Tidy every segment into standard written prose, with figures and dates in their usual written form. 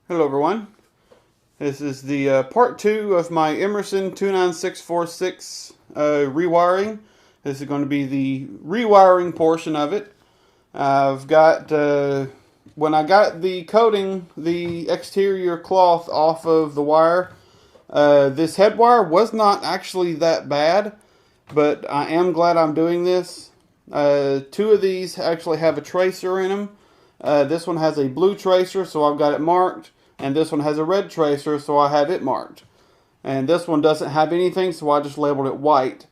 Hello everyone. This is the part 2 of my Emerson 29646 rewiring. This is going to be the rewiring portion of it. I've got, when I got the coating, the exterior cloth off of the wire, this head wire was not actually that bad, but I am glad I'm doing this. Two of these actually have a tracer in them. This one has a blue tracer, so I've got it marked. And this one has a red tracer, so I have it marked. And this one doesn't have anything, so I just labeled it white.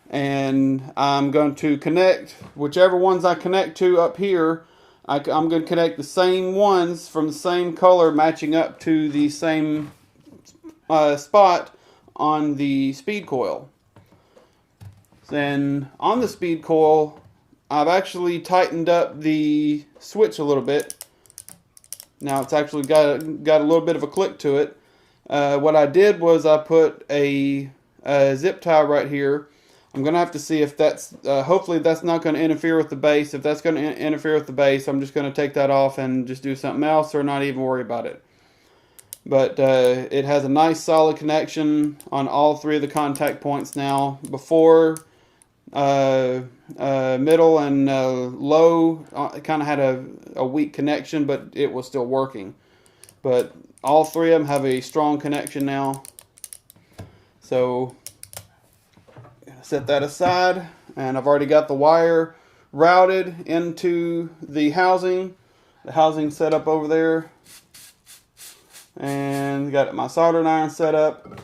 And I'm going to connect whichever ones I connect to up here. I'm going to connect the same ones from the same color, matching up to the same spot on the speed coil. Then on the speed coil, I've actually tightened up the switch a little bit. Now it's actually got a little bit of a click to it. What I did was I put a zip tie right here. I'm going to have to see if that's, hopefully that's not going to interfere with the base. If that's going to interfere with the base, I'm just going to take that off and just do something else or not even worry about it. But it has a nice solid connection on all three of the contact points now. Before, middle and low kind of had a weak connection, but it was still working. But all three of them have a strong connection now. So set that aside, and I've already got the wire routed into the housing. The housing set up over there, and got my soldering iron set up.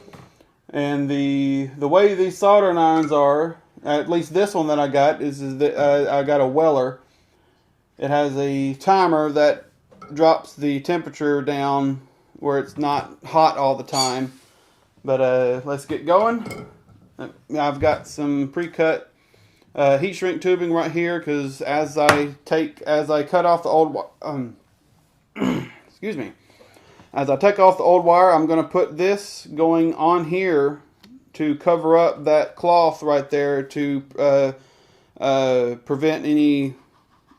And the way these soldering irons are, at least this one that I got, is that I got a Weller. It has a timer that drops the temperature down where it's not hot all the time. But let's get going. I've got some pre-cut heat shrink tubing right here, because as I cut off the old excuse me, as I take off the old wire, I'm going to put this going on here to cover up that cloth right there to prevent any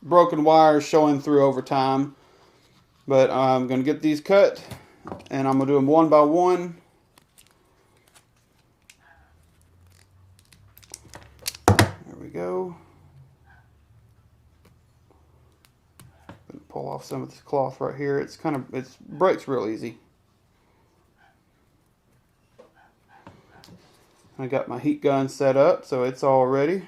broken wires showing through over time. But I'm going to get these cut, and I'm going to do them one by one. There we go. Pull off some of this cloth right here. It breaks real easy. I got my heat gun set up, so it's all ready.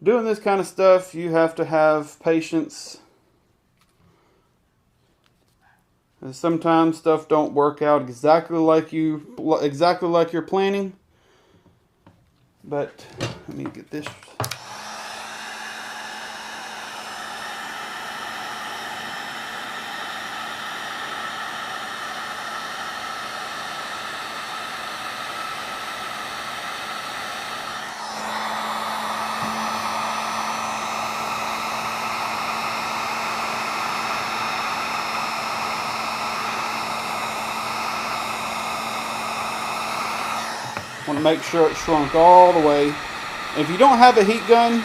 Doing this kind of stuff, you have to have patience. And sometimes stuff don't work out exactly like you're planning. But let me get this. Want to make sure it's shrunk all the way. If you don't have a heat gun,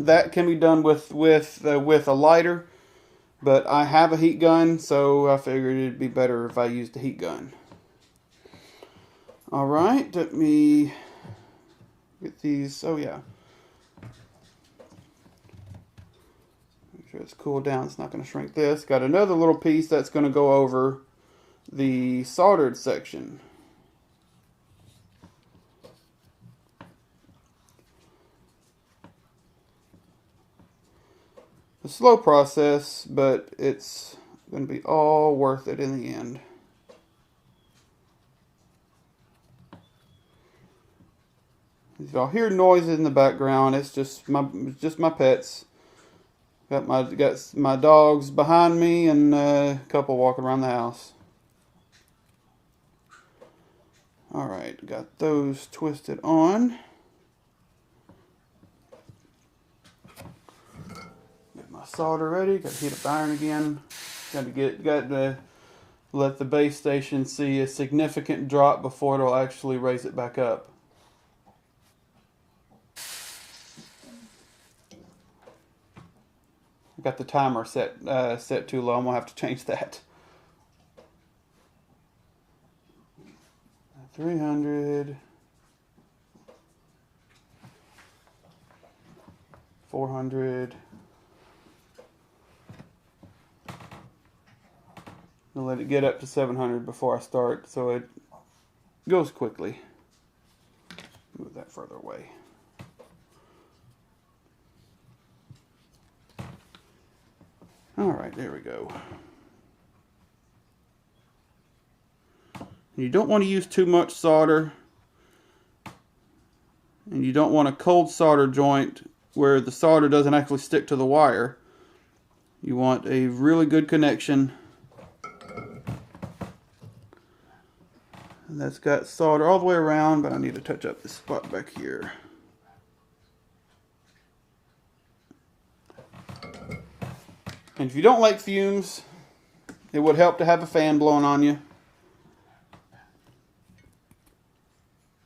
that can be done with a lighter. But I have a heat gun, so I figured it'd be better if I used a heat gun. All right, let me get these. Oh yeah. Make sure it's cooled down. It's not going to shrink this. Got another little piece that's going to go over the soldered section. A slow process, but it's going to be all worth it in the end. If y'all hear noises in the background, it's just my pets. Got my dogs behind me and a couple walking around the house. Alright, got those twisted on. Get my solder ready. Got to heat up iron again. Got to let the base station see a significant drop before it'll actually raise it back up. I got the timer set too low. I'm gonna have to change that. 300, 400. I'll let it get up to 700 before I start, so it goes quickly. Move that further away. All right, there we go. You don't want to use too much solder, and you don't want a cold solder joint where the solder doesn't actually stick to the wire. You want a really good connection. And that's got solder all the way around, but I need to touch up this spot back here. And if you don't like fumes, it would help to have a fan blowing on you.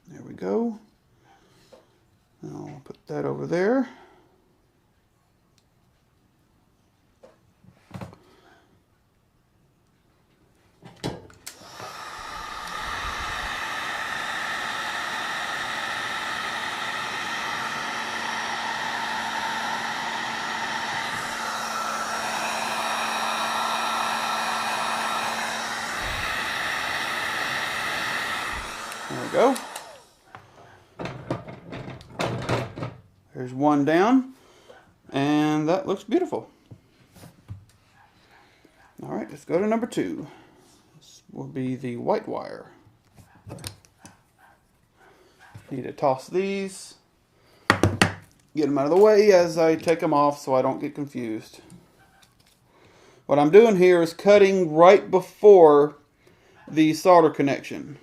There we go. I'll put that over there. There we go. There's one down, and that looks beautiful. All right, let's go to number 2. This will be the white wire. Need to toss these, get them out of the way as I take them off so I don't get confused. What I'm doing here is cutting right before the solder connection.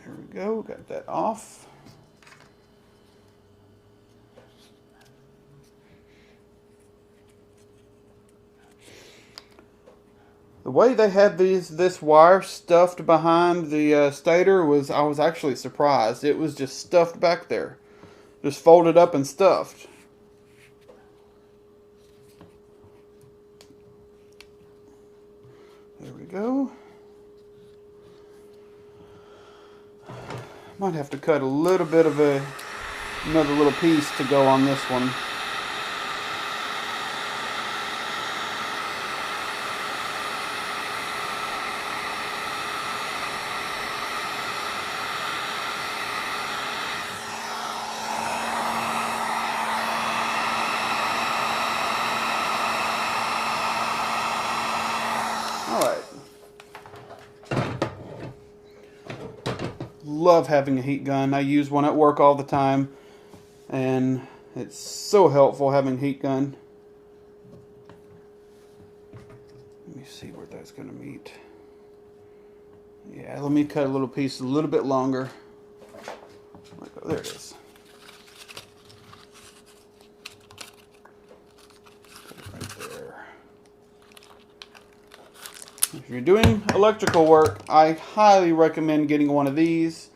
There we go, got that off. The way they had this wire stuffed behind the stator I was actually surprised. It was just stuffed back there. Just folded up and stuffed. There we go. Might have to cut a little bit of another little piece to go on this one. Alright. Love having a heat gun. I use one at work all the time, and it's so helpful having a heat gun. Let me see where that's going to meet. Yeah, let me cut a little piece a little bit longer. There it is. If you're doing electrical work, I highly recommend getting one of these.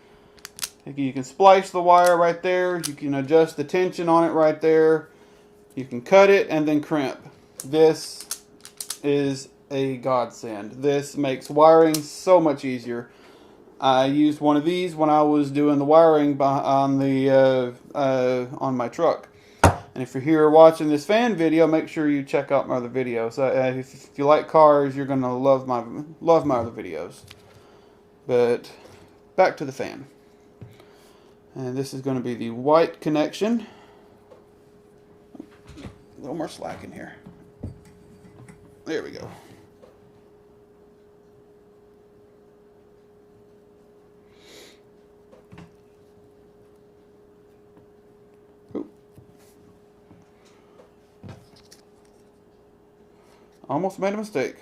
You can splice the wire right there. You can adjust the tension on it right there. You can cut it and then crimp. This is a godsend. This makes wiring so much easier. I used one of these when I was doing the wiring on my truck. And if you're here watching this fan video, make sure you check out my other videos. If you like cars, you're gonna love my other videos. But back to the fan. And this is going to be the white connection. A little more slack in here. There we go. Almost made a mistake.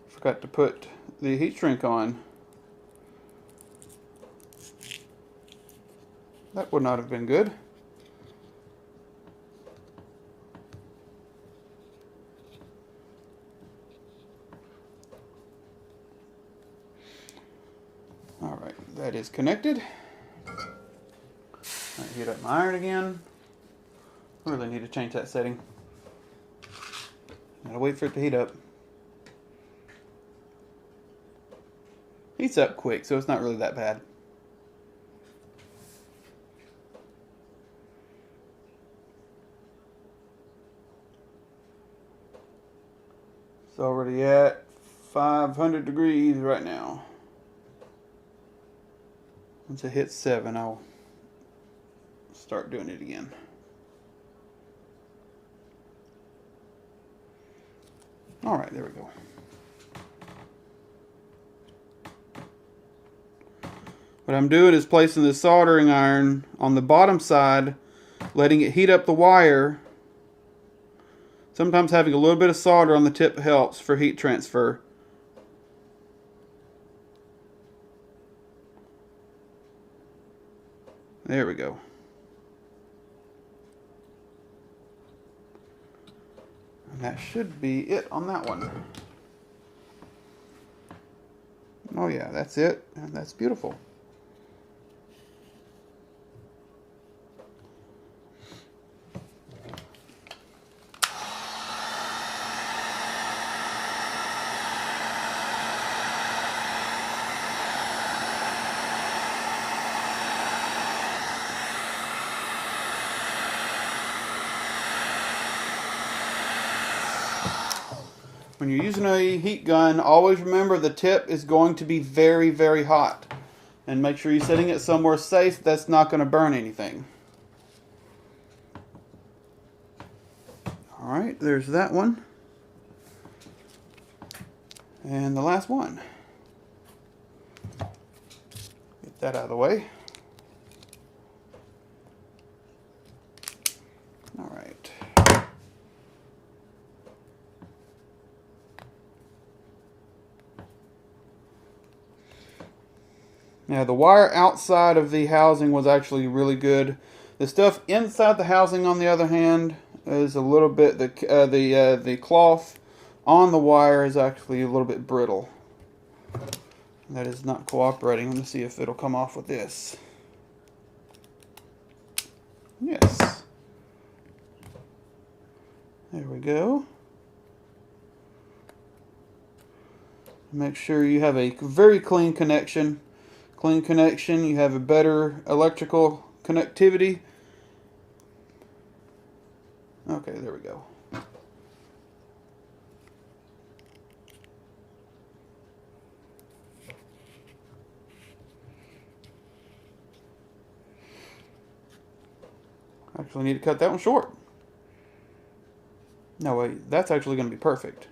Forgot to put the heat shrink on. That would not have been good. Alright, that is connected. I heat up my iron again. I really need to change that setting. Gotta wait for it to heat up. Heats up quick, so it's not really that bad. It's already at 500 degrees right now. Once it hits 7, I'll start doing it again. Alright, there we go. What I'm doing is placing the soldering iron on the bottom side, letting it heat up the wire. Sometimes having a little bit of solder on the tip helps for heat transfer. There we go. And that should be it on that one. Oh yeah, that's it. And that's beautiful. When you're using a heat gun, always remember the tip is going to be very, very hot. And make sure you're setting it somewhere safe that's not going to burn anything. Alright, there's that one. And the last one. Get that out of the way. Alright. Now the wire outside of the housing was actually really good. The stuff inside the housing, on the other hand, is a little bit, the cloth on the wire is actually a little bit brittle. That is not cooperating. Let me see if it'll come off with this. Yes. There we go. Make sure you have a very clean connection. Clean connection, you have a better electrical connectivity. Okay, there we go. Actually need to cut that one short. No, wait, that's actually going to be perfect.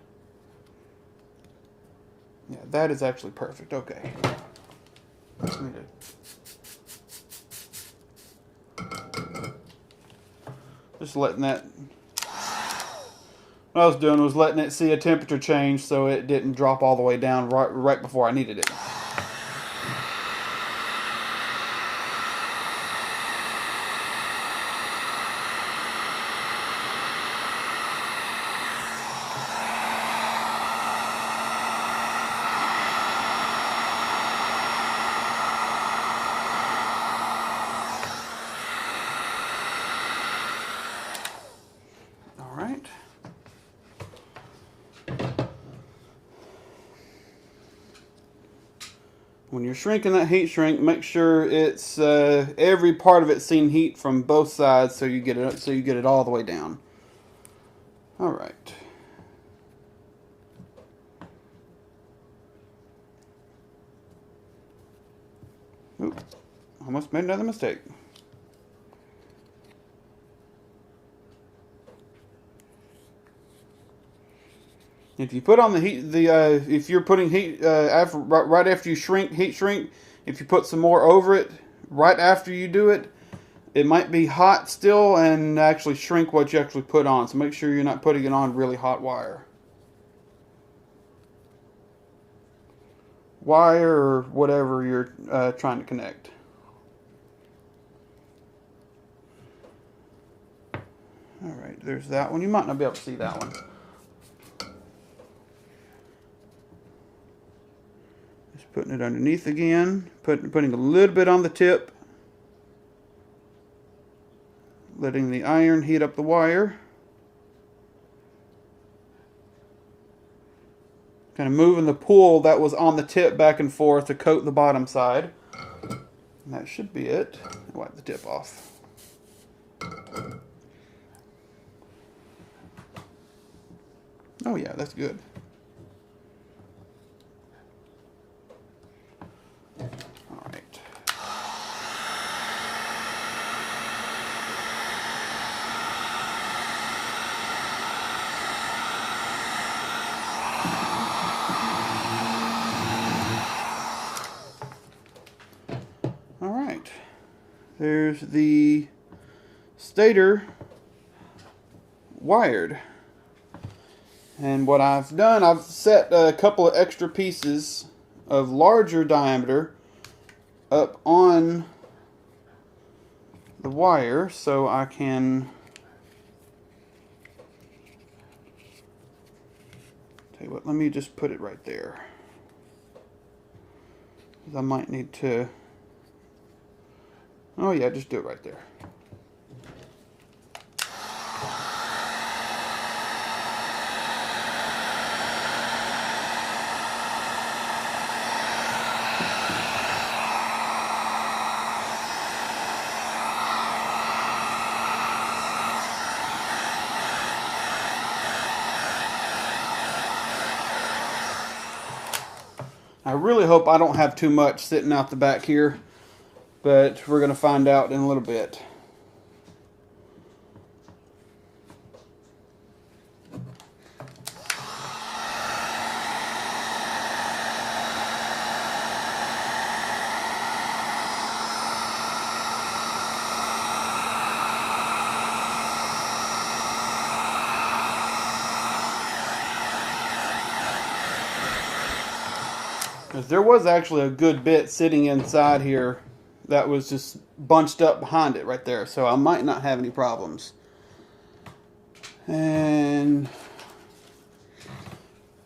Yeah, that is actually perfect. Okay. Just letting that, what I was doing was letting it see a temperature change so it didn't drop all the way down right before I needed it. Alright. When you're shrinking that heat shrink, make sure it's every part of it's seen heat from both sides, so you get it all the way down. All right. Oop, almost made another mistake. If you put on the heat, if you're putting heat right after you heat shrink, if you put some more over it right after you do it, it might be hot still and actually shrink what you actually put on. So make sure you're not putting it on really hot wire. Wire or whatever you're trying to connect. Alright, there's that one. You might not be able to see that one. Just putting it underneath again. Putting a little bit on the tip. Letting the iron heat up the wire. Kind of moving the pool that was on the tip back and forth to coat the bottom side. And that should be it. Wipe the tip off. Oh yeah, that's good. All right. All right. There's the stator wired. And what I've done, I've set a couple of extra pieces of larger diameter up on the wire so I can tell you what, let me just put it right there. I might need to, oh yeah, just do it right there. I really hope I don't have too much sitting out the back here, but we're going to find out in a little bit. There was actually a good bit sitting inside here that was just bunched up behind it right there, so I might not have any problems. And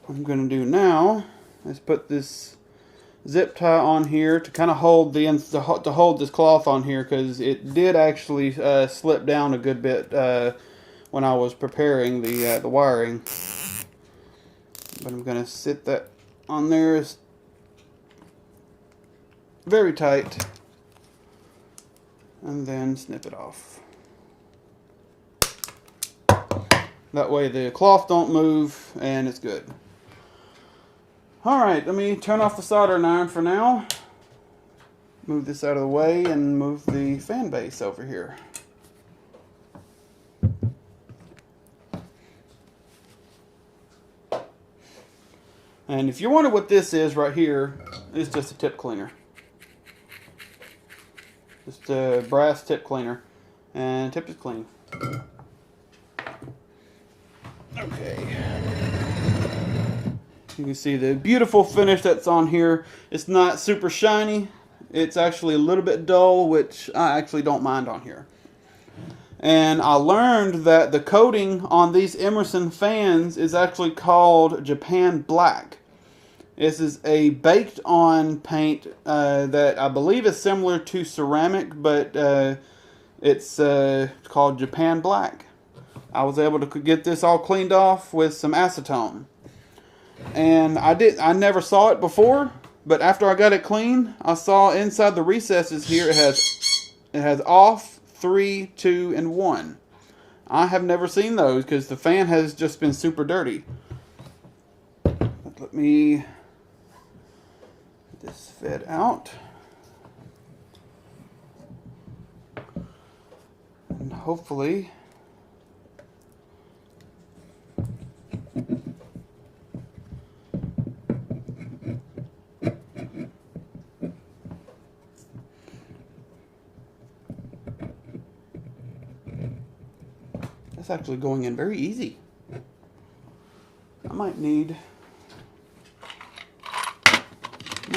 what I'm going to do now is put this zip tie on here to kind of hold to hold this cloth on here, because it did actually slip down a good bit when I was preparing the wiring. But I'm going to sit that on there very tight, and then snip it off. That way the cloth don't move and it's good. Alright, let me turn off the soldering iron for now. Move this out of the way and move the fan base over here. And if you wonder what this is right here, it's just a tip cleaner. Just a brass tip cleaner, and tip is clean. Okay. You can see the beautiful finish that's on here. It's not super shiny. It's actually a little bit dull, which I actually don't mind on here. And I learned that the coating on these Emerson fans is actually called Japan Black. This is a baked on paint that I believe is similar to ceramic, but it's called Japan Black. I was able to get this all cleaned off with some acetone. And I never saw it before, but after I got it clean, I saw inside the recesses here it has off, 3, 2, and 1. I have never seen those because the fan has just been super dirty. But let me get this fed out. And hopefully that's actually going in very easy. I might need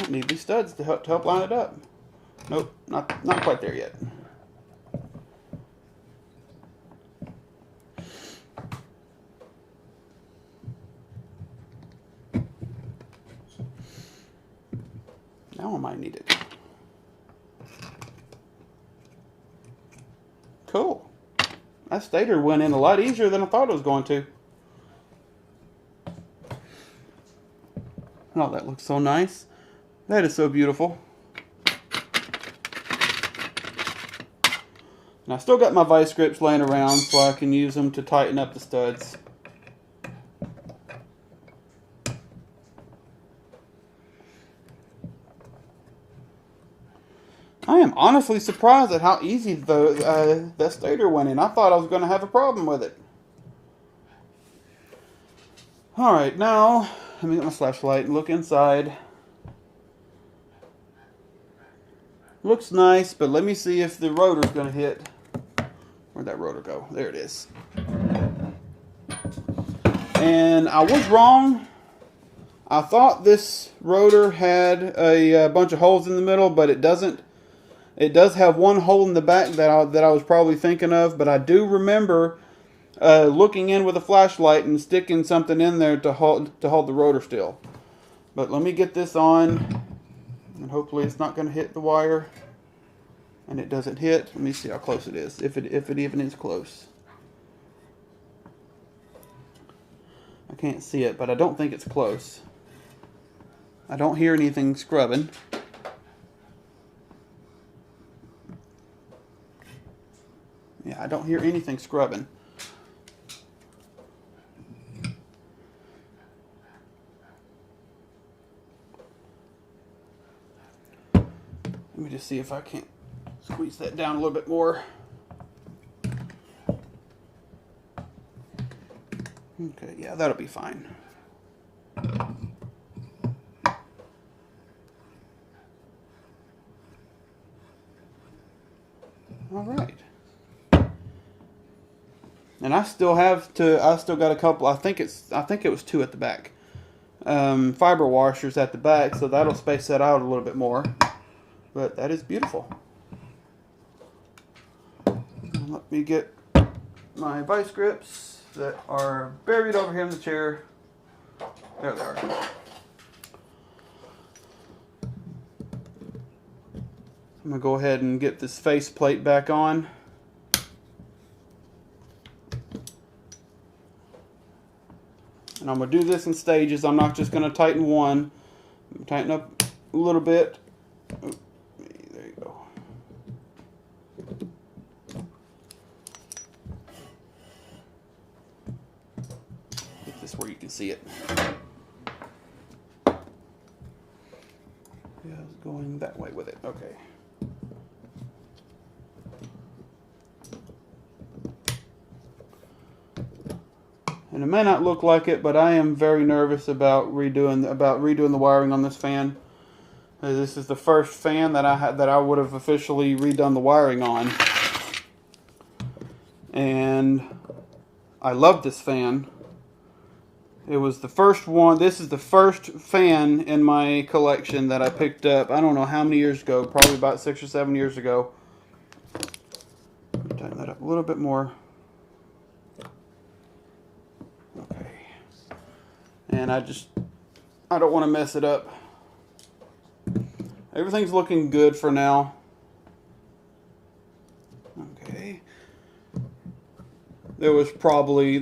these studs to help line it up. Nope, not quite there yet. I might need it. Cool. That stator went in a lot easier than I thought it was going to. Oh, that looks so nice. That is so beautiful. And I still got my vice grips laying around so I can use them to tighten up the studs. I am honestly surprised at how easy the stator went in. I thought I was going to have a problem with it. Alright, now let me get my flashlight and look inside. Looks nice, but let me see if the rotor's going to hit. Where'd that rotor go? There it is. And I was wrong. I thought this rotor had a bunch of holes in the middle, but it doesn't. It does have one hole in the back that I was probably thinking of, but I do remember looking in with a flashlight and sticking something in there to hold the rotor still. But let me get this on, and hopefully it's not going to hit the wire. And it doesn't hit. Let me see how close it is, if it even is close. I can't see it, but I don't think it's close. I don't hear anything scrubbing. Yeah, I don't hear anything scrubbing. Let me just see if I can't squeeze that down a little bit more. Okay, yeah, that'll be fine. All right. And I still got a couple, I think it was 2 at the back. Fiber washers at the back, so that'll space that out a little bit more. But that is beautiful. And let me get my vice grips that are buried over here in the chair. There they are. I'm going to go ahead and get this face plate back on. And I'm going to do this in stages. I'm not just going to tighten one. Tighten up a little bit. Oh, there you go. Get this where you can see it. Yeah, I was going that way with it. Okay. And it may not look like it, but I am very nervous about redoing the wiring on this fan. This is the first fan that I would have officially redone the wiring on. And I love this fan. It was the first one. This is the first fan in my collection that I picked up. I don't know how many years ago. Probably about 6 or 7 years ago. Tighten that up a little bit more. Okay. And I don't want to mess it up. Everything's looking good for now. Okay. There's probably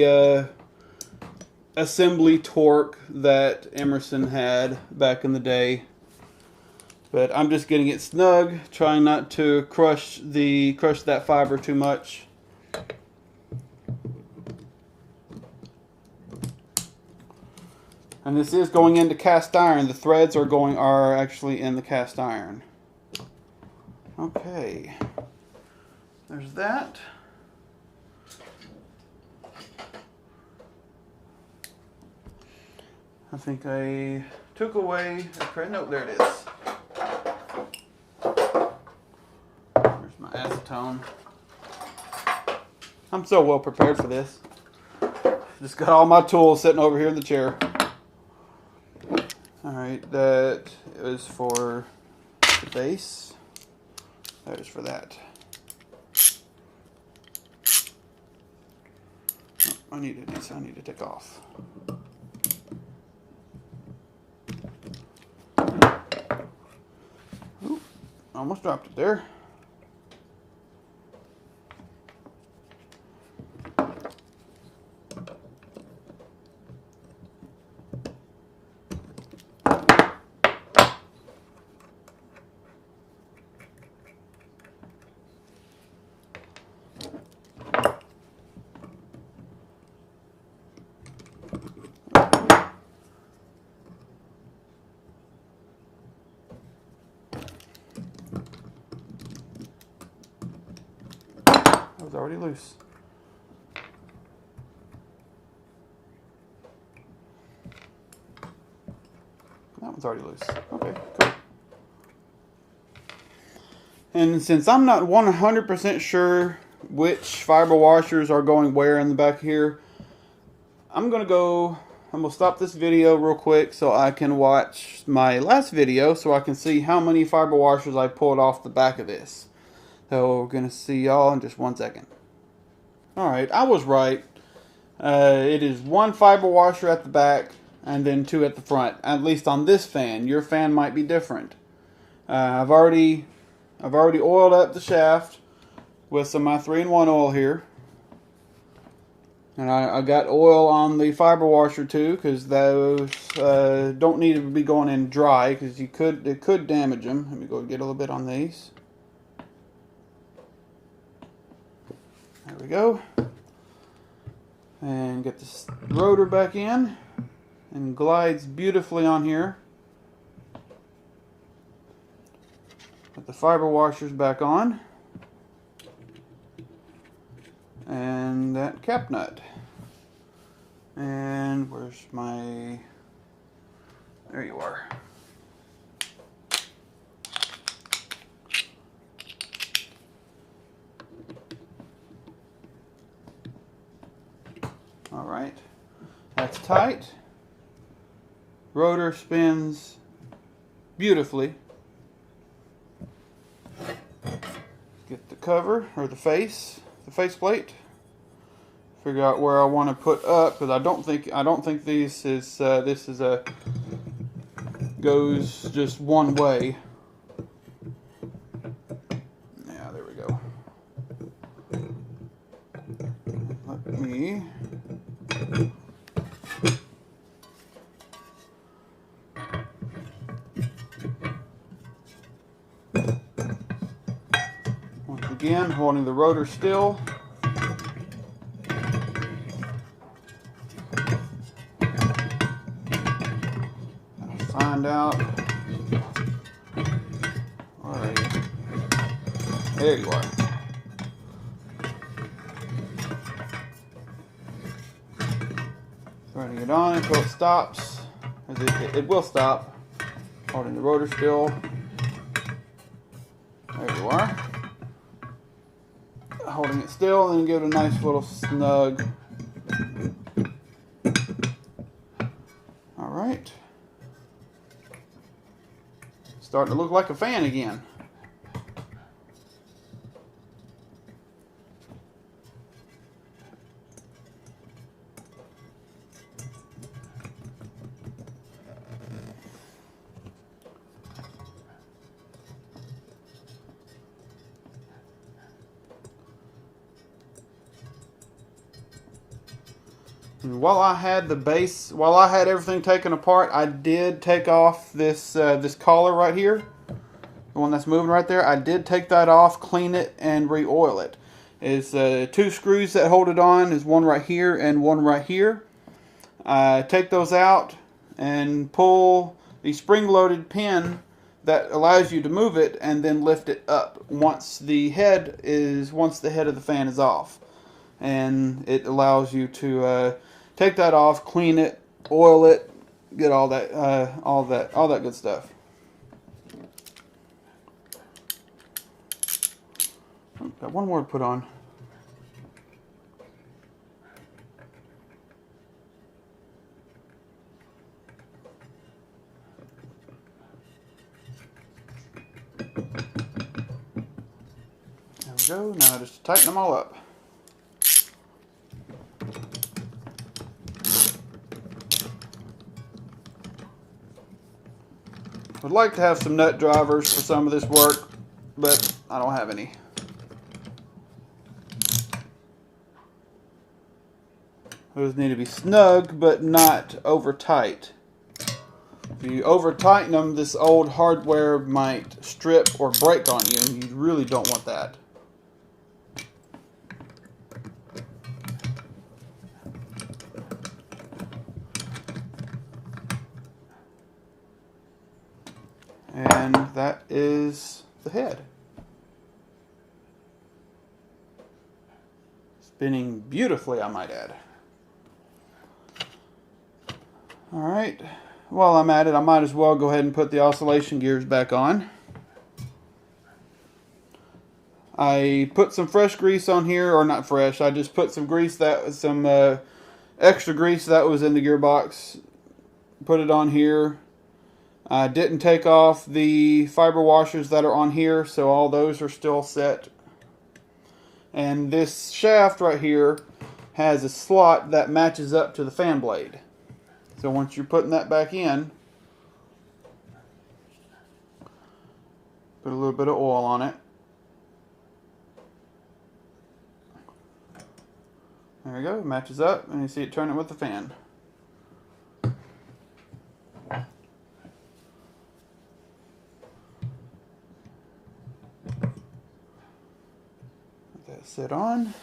a assembly torque that Emerson had back in the day. But I'm just getting it snug, trying not to crush that fiber too much. And this is going into cast iron. The threads are actually in the cast iron. Okay. There's that. I think I took away. Okay, no, there it is. There's my acetone. I'm so well prepared for this. Just got all my tools sitting over here in the chair. Alright, that is for the base. That is for that. Oh, I need to take off. almost dropped it there. That was already loose. That one's already loose. Okay, cool. And since I'm not 100% sure which fiber washers are going where in the back here, I'm going to stop this video real quick so I can watch my last video so I can see how many fiber washers I pulled off the back of this. So we're going to see y'all in just 1 second. Alright, I was right. It is 1 fiber washer at the back and then 2 at the front. At least on this fan. Your fan might be different. I've already oiled up the shaft with some of my 3-in-1 oil here. And I got oil on the fiber washer too, because those don't need to be going in dry, because it could damage them. Let me go get a little bit on these. There we go. And get this rotor back in, and glides beautifully on here. Put the fiber washers back on. And that cap nut. And where's my... There you are. Alright. That's tight. Rotor spins beautifully. Get the cover, or the faceplate. Figure out where I want to put up, because I don't think this is goes just one way. Yeah, there we go. Let me once again holding the rotor still. Find out. All right. There you are. Turning it on until it stops. It will stop. Holding the rotor still. There you are. Holding it still and then give it a nice little snug. All right. Starting to look like a fan again. And while I had everything taken apart, I did take off this this collar right here, the one that's moving right there. I did take that off, clean it, and re-oil it. It's 2 screws that hold it on. There's one right here and one right here. Take those out and pull the spring-loaded pin that allows you to move it, and then lift it up once the head of the fan is off, and it allows you to take that off, clean it, oil it, get all that good stuff. Got one more to put on. There we go. Now just tighten them all up. I'd like to have some nut drivers for some of this work, but I don't have any. Those need to be snug, but not over tight. If you over tighten them, this old hardware might strip or break on you, and you really don't want that. And that is the head. Spinning beautifully, I might add. Alright, while I'm at it, I might as well go ahead and put the oscillation gears back on. I put some fresh grease on here, or not fresh, I just put some grease, extra grease that was in the gearbox. Put it on here. I didn't take off the fiber washers that are on here, so all those are still set. And this shaft right here has a slot that matches up to the fan blade. So once you're putting that back in, put a little bit of oil on it. There we go, it matches up, and you see it turning with the fan. Let that sit on.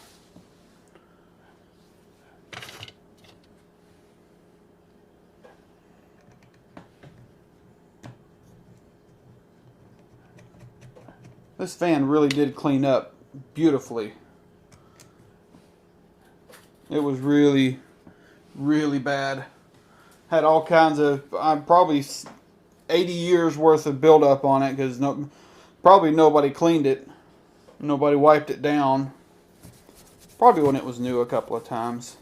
This fan really did clean up beautifully. It was really, really bad. Had all kinds of, probably 80 years worth of buildup on it, because probably nobody cleaned it. Nobody wiped it down. Probably when it was new a couple of times.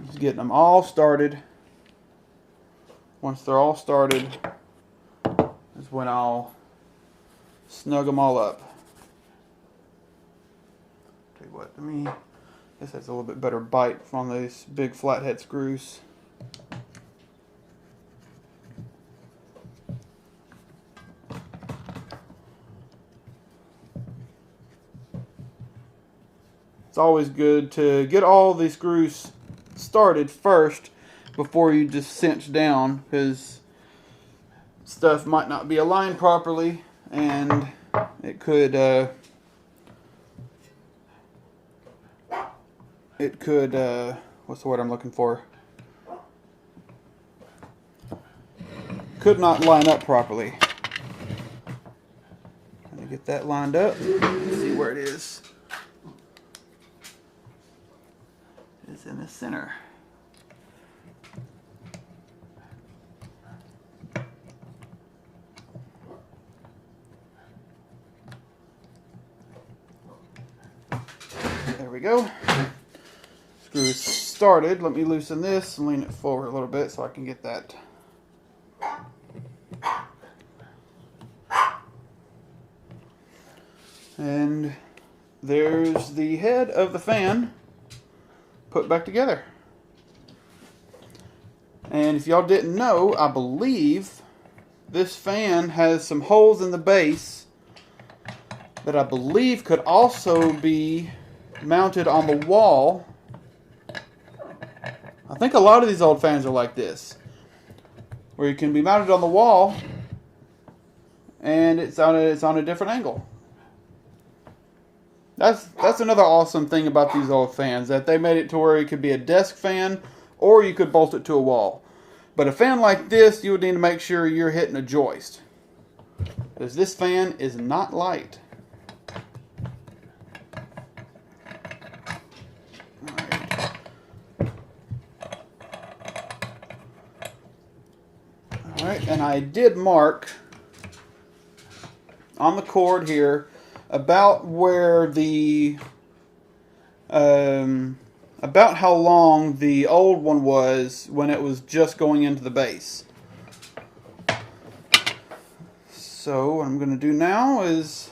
Just getting them all started. Once they're all started is when I'll snug them all up. Tell you what, this has a little bit better bite on these big flathead screws. It's always good to get all these screws started first before you just cinch down, because stuff might not be aligned properly, and it could what's the word I'm looking for? Could not line up properly. Trying to get that lined up. Let's see where it is. It's in the center. There we go. Screw is started. Let me loosen this and lean it forward a little bit so I can get that. And there's the head of the fan put back together. And if y'all didn't know, I believe this fan has some holes in the base that I believe could also be mounted on the wall. I think a lot of these old fans are like this, where you can be mounted on the wall and it's on a different angle. That's another awesome thing about these old fans, that they made it to where it could be a desk fan or you could bolt it to a wall. But a fan like this, you would need to make sure you're hitting a joist, because this fan is not light. Alright, and I did mark on the cord here about where the about how long the old one was when it was just going into the base. So what I'm going to do now is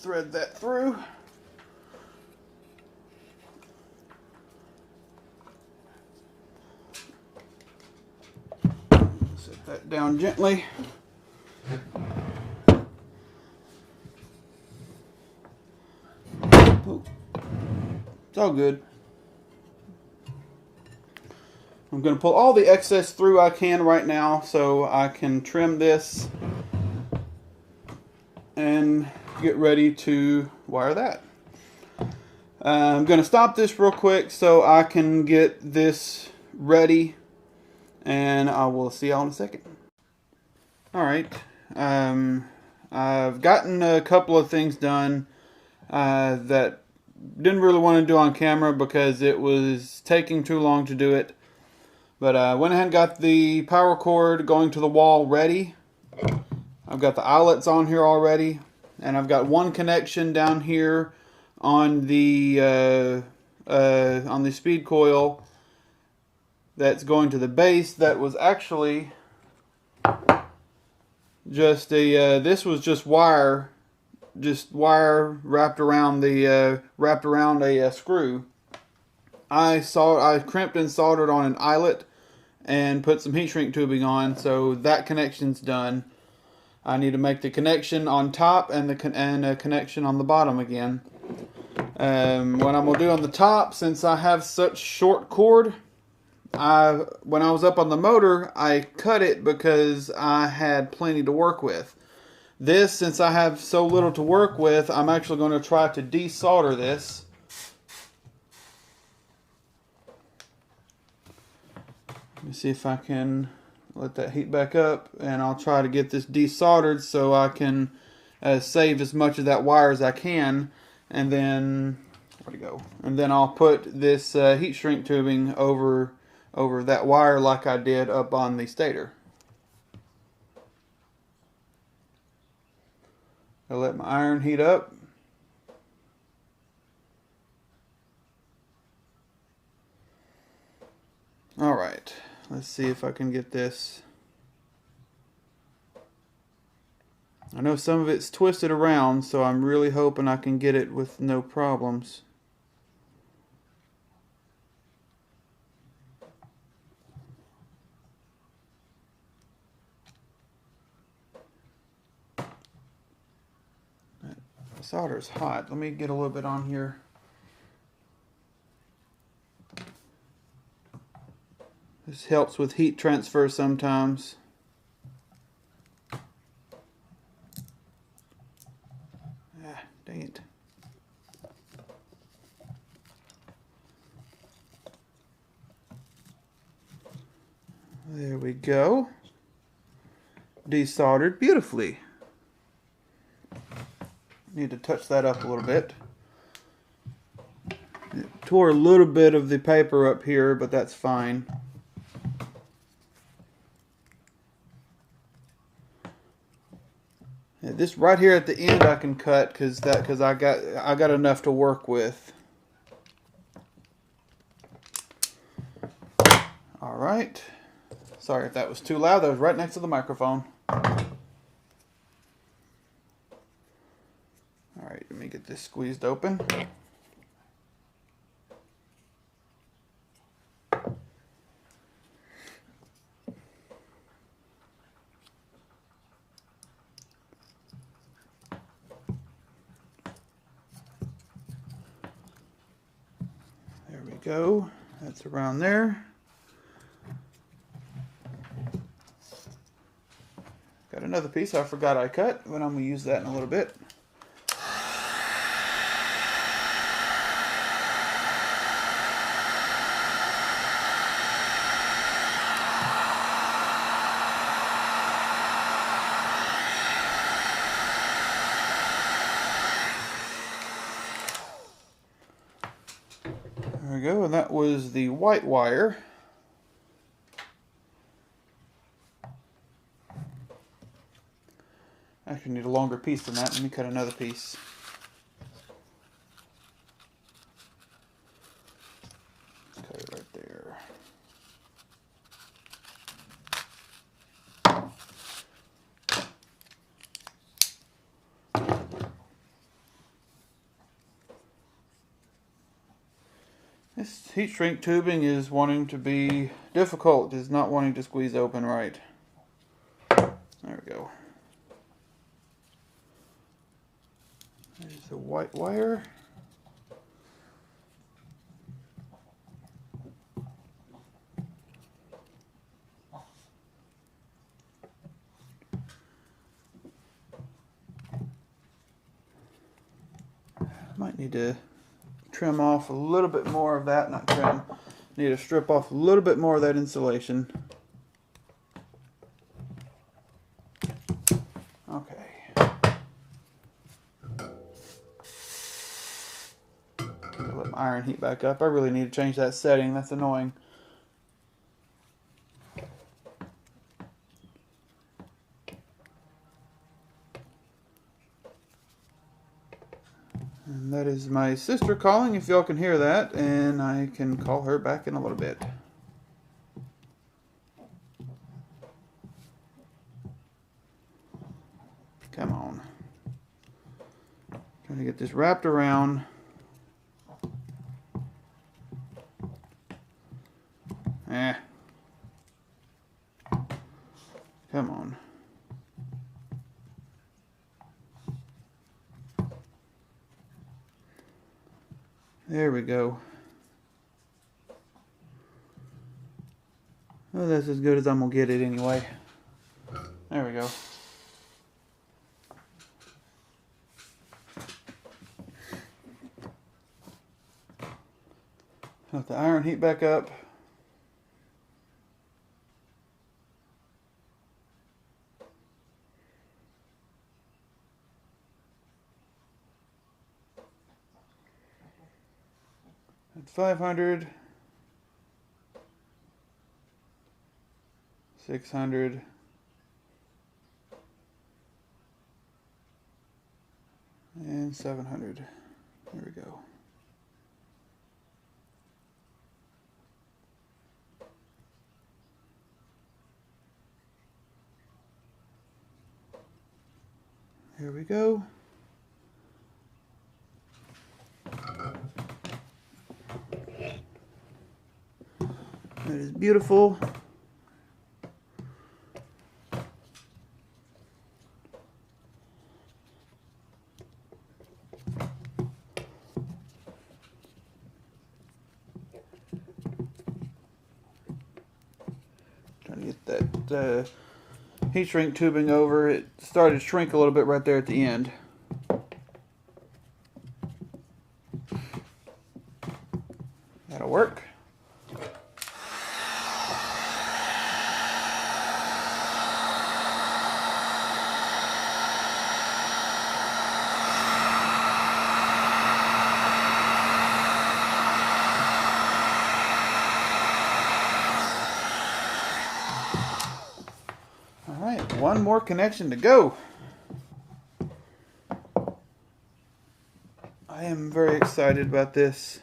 thread that through. Set that down gently. Oh, it's all good. I'm going to pull all the excess through I can right now so I can trim this and get ready to wire that. I'm going to stop this real quick so I can get this ready, and I will see y'all in a second. Alright, I've gotten a couple of things done that didn't really want to do on camera because it was taking too long to do it. But I went ahead and got the power cord going to the wall ready. I've got the eyelets on here already, and I've got one connection down here on the speed coil that's going to the base. That was actually just a this was just wire wrapped around a screw. I crimped and soldered on an eyelet and put some heat shrink tubing on, so that connection's done. I need to make the connection on top and a connection on the bottom again. What I'm gonna do on the top, since I have such short cord, when I was up on the motor, I cut it because I had plenty to work with. This, since I have so little to work with, I'm actually going to try to desolder this. Let me see if I can let that heat back up, and I'll try to get this desoldered so I can save as much of that wire as I can, and then where'd it go? And then I'll put this heat shrink tubing over that wire like I did up on the stator. I'll let my iron heat up. Alright, let's see if I can get this. I know some of it's twisted around, so I'm really hoping I can get it with no problems. That solder's hot. Let me get a little bit on here. This helps with heat transfer sometimes. Ah, dang it. There we go. Desoldered beautifully. Need to touch that up a little bit. It tore a little bit of the paper up here, but that's fine. This right here at the end I can cut because I got enough to work with. All right. Sorry if that was too loud. That was right next to the microphone. All right, let me get this squeezed open. There we go. That's around there. Got another piece I forgot I cut, but I'm going to use that in a little bit. There we go, and that was the white wire. I actually need a longer piece than that. Let me cut another piece. Cut it right there. This heat shrink tubing is wanting to be difficult, is not wanting to squeeze open right. There we go. There's the white wire. Might need to trim off a little bit more of that, not trim. Need to strip off a little bit more of that insulation. Okay. Let my iron heat back up. I really need to change that setting. That's annoying. And that is my sister calling, if y'all can hear that, and I can call her back in a little bit. Come on. Trying to get this wrapped around. Come on. There we go. Well, that's as good as I'm gonna get it anyway. There we go. Let the iron heat back up. At 500, 600, and 700. There we go. Here we go. That is beautiful. Trying to get that heat shrink tubing over. It started to shrink a little bit right there at the end. That'll work. Alright, one more connection to go. I am very excited about this.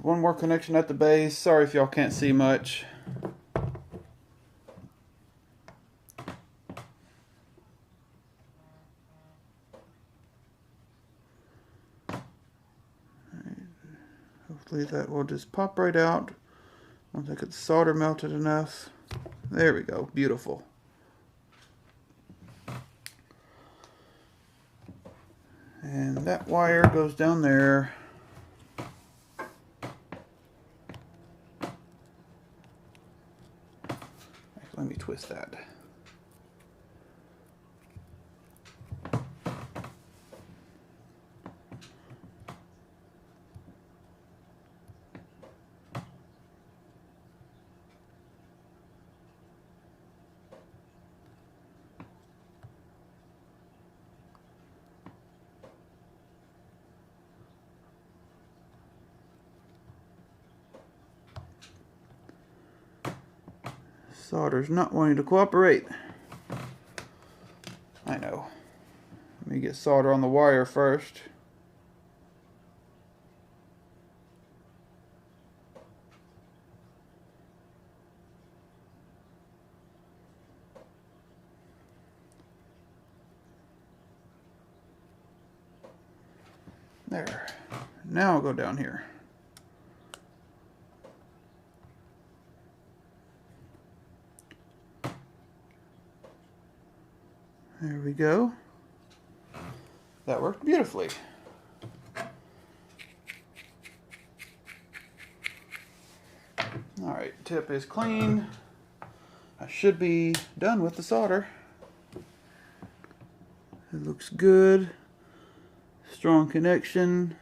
One more connection at the base. Sorry if y'all can't see much. Hopefully that will just pop right out once I get the solder melted enough. There we go. Beautiful. And that wire goes down there. Let me twist that. Solder's not wanting to cooperate. I know. Let me get solder on the wire first. There. Now I'll go down here. There we go. That worked beautifully. Alright, tip is clean. I should be done with the solder. It looks good. Strong connection.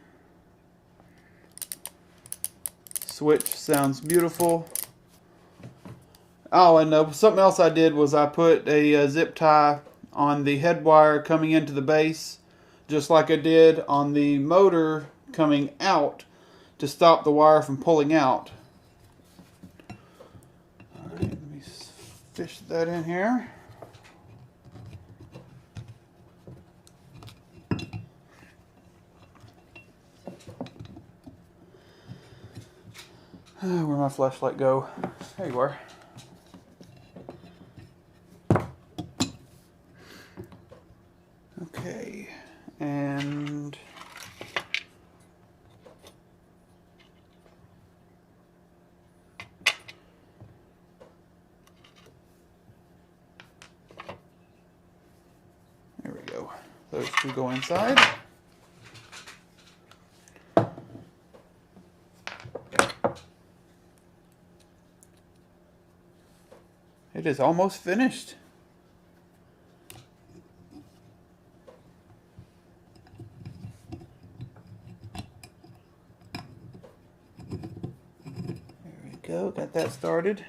Switch sounds beautiful. Oh, and something else I did was I put a zip tie on the head wire coming into the base, just like I did on the motor coming out, to stop the wire from pulling out. Alright, let me fish that in here. Where'd my flashlight go? There you are. Okay, and there we go. Those two go inside. It is almost finished. Go, got that started.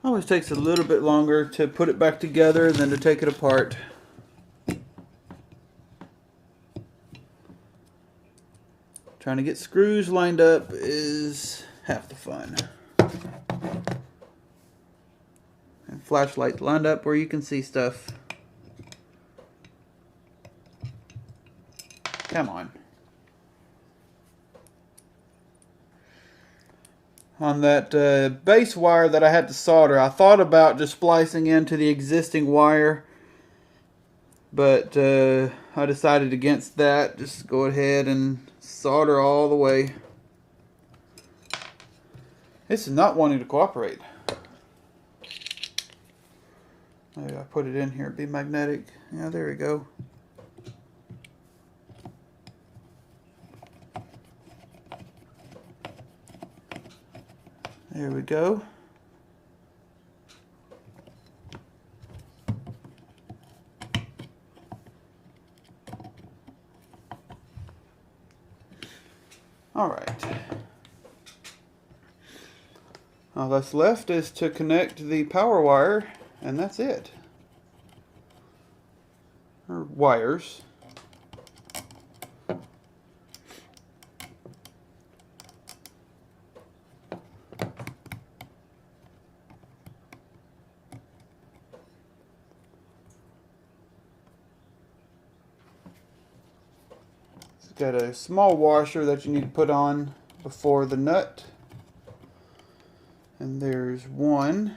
Always takes a little bit longer to put it back together than to take it apart. Trying to get screws lined up is half the fun. And flashlights lined up where you can see stuff. Come on. On that base wire that I had to solder, I thought about just splicing into the existing wire, but I decided against that. Just go ahead and solder all the way. This is not wanting to cooperate. Maybe I put it in here, be magnetic. Yeah, there we go. There we go. All right. All that's left is to connect the power wire, and that's it. Or wires. Got a small washer that you need to put on before the nut, and there's one.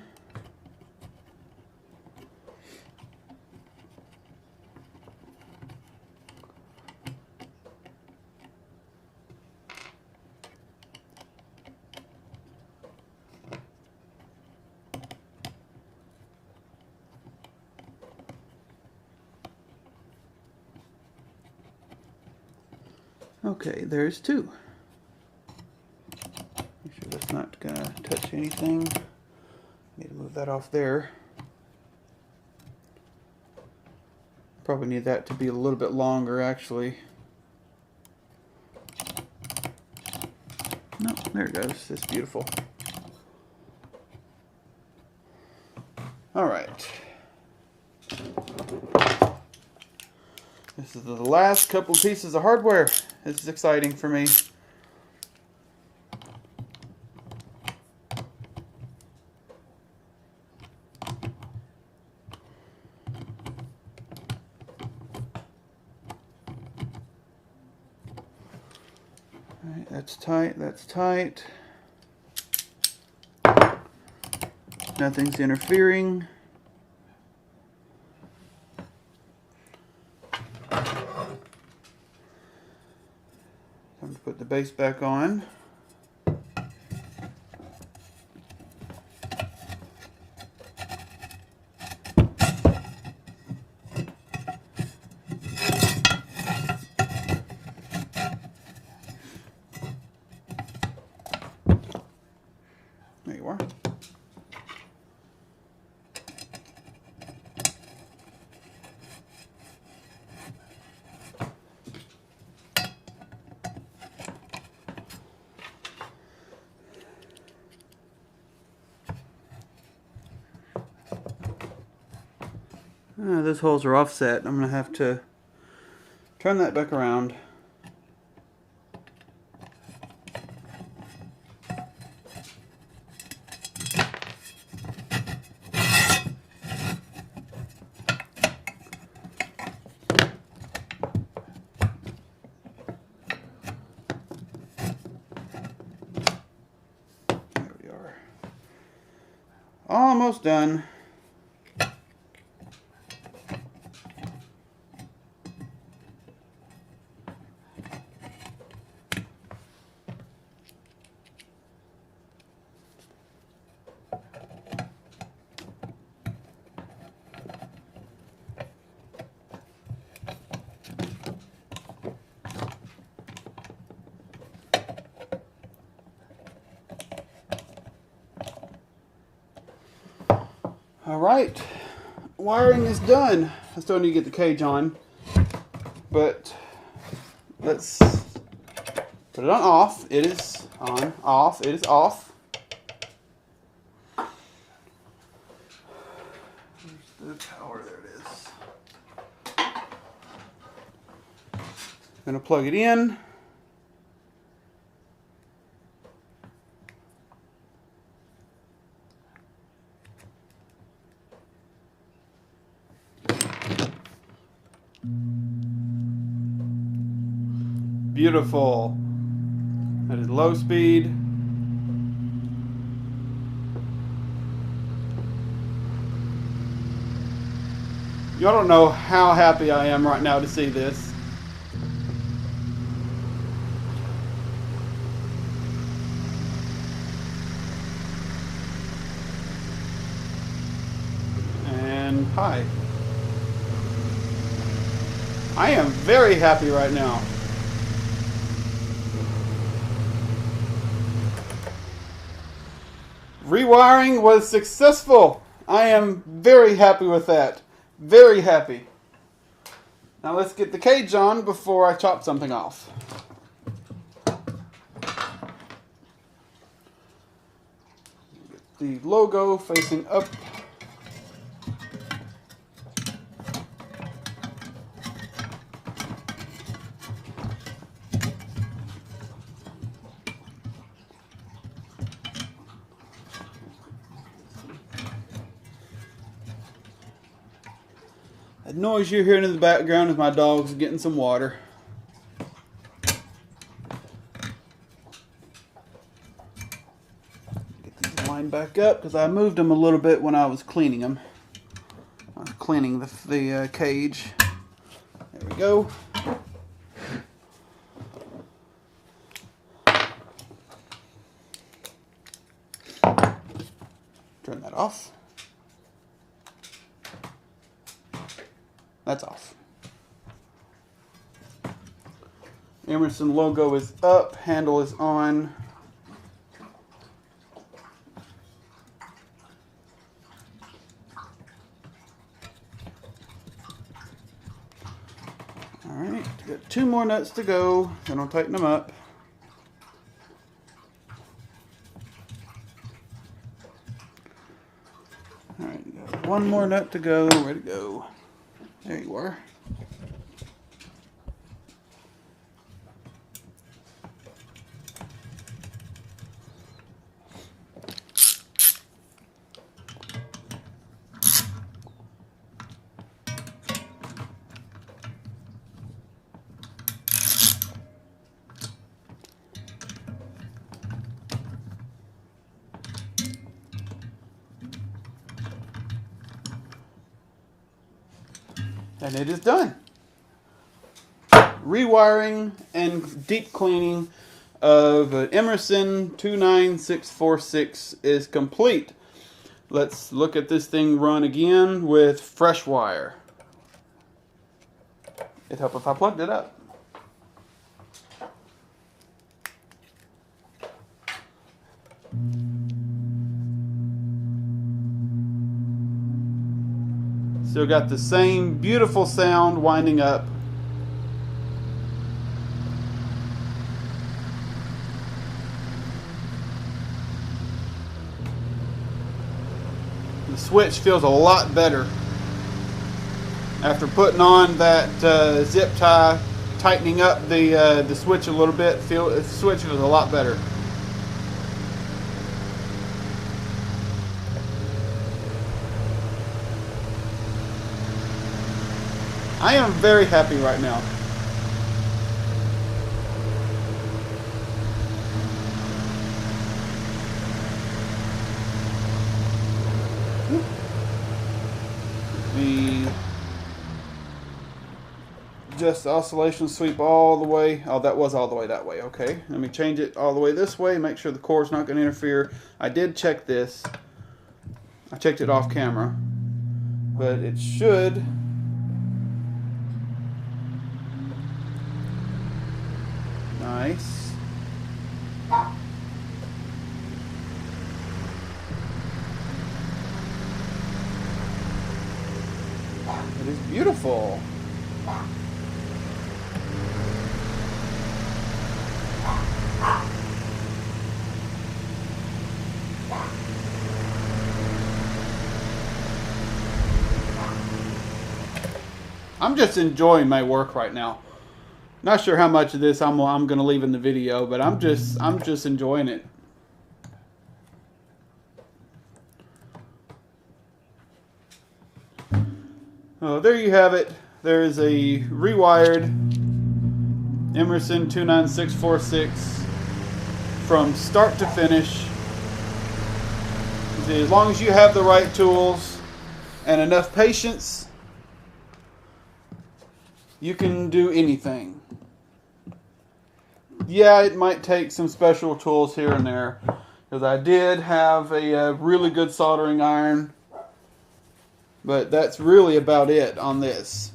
Okay, there's two. Make sure that's not gonna touch anything. Need to move that off there. Probably need that to be a little bit longer, actually. No, there it goes. It's beautiful. All right. This is the last couple pieces of hardware. This is exciting for me. Alright, that's tight, that's tight. Nothing's interfering. Time to put the base back on. There you are. Those holes are offset. I'm going to have to turn that back around. There we are. Almost done. Alright, wiring is done. I still need to get the cage on, but let's put it on off. It is on, off, it is off. Where's the power? There it is. I'm going to plug it in. Beautiful. That is low speed. Y'all don't know how happy I am right now to see this. And hi. I am very happy right now. Rewiring was successful. I am very happy with that. Very happy. Now let's get the cage on before I chop something off. Get the logo facing up. That noise you're hearing in the background is my dogs getting some water. Get these lined back up because I moved them a little bit when I was cleaning them. I was cleaning the cage. There we go. Turn that off. That's off. Emerson logo is up, handle is on. Alright, got 2 more nuts to go, then I'll tighten them up. Alright, got 1 more nut to go, where to go? There you are. And it is done. Rewiring and deep cleaning of an Emerson 29646 is complete. Let's look at this thing run again with fresh wire. It'd help if I plugged it up. Still got the same beautiful sound winding up. The switch feels a lot better. After putting on that zip tie, tightening up the switch a little bit, the switch feels a lot better. I am very happy right now. The just oscillation sweep all the way. Oh, that was all the way that way. Okay, let me change it all the way this way. Make sure the core's not going to interfere. I did check this. I checked it off camera, but it should. Nice. It is beautiful. I'm just enjoying my work right now. Not sure how much of this I'm going to leave in the video, but I'm just enjoying it. Oh, there you have it. There is a rewired Emerson 29646 from start to finish. As long as you have the right tools and enough patience, you can do anything. Yeah, it might take some special tools here and there, because I did have a really good soldering iron, but that's really about it on this.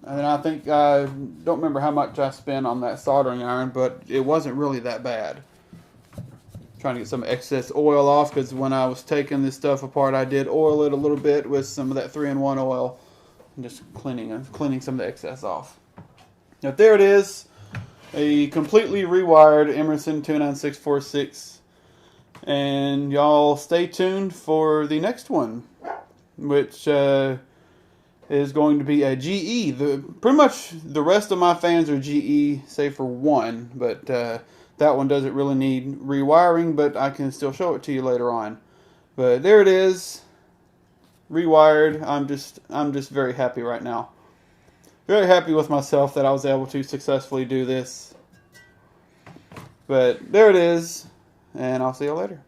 And I think, I don't remember how much I spent on that soldering iron, but it wasn't really that bad. Trying to get some excess oil off, because when I was taking this stuff apart, I did oil it a little bit with some of that 3-in-1 oil, and just cleaning some of the excess off. Now there it is, a completely rewired Emerson 29646, and y'all stay tuned for the next one, which is going to be a GE. Pretty much the rest of my fans are GE, save for one, but that one doesn't really need rewiring, but I can still show it to you later on. But there it is, rewired. I'm just very happy right now. Very happy with myself that I was able to successfully do this. But there it is, and I'll see you later.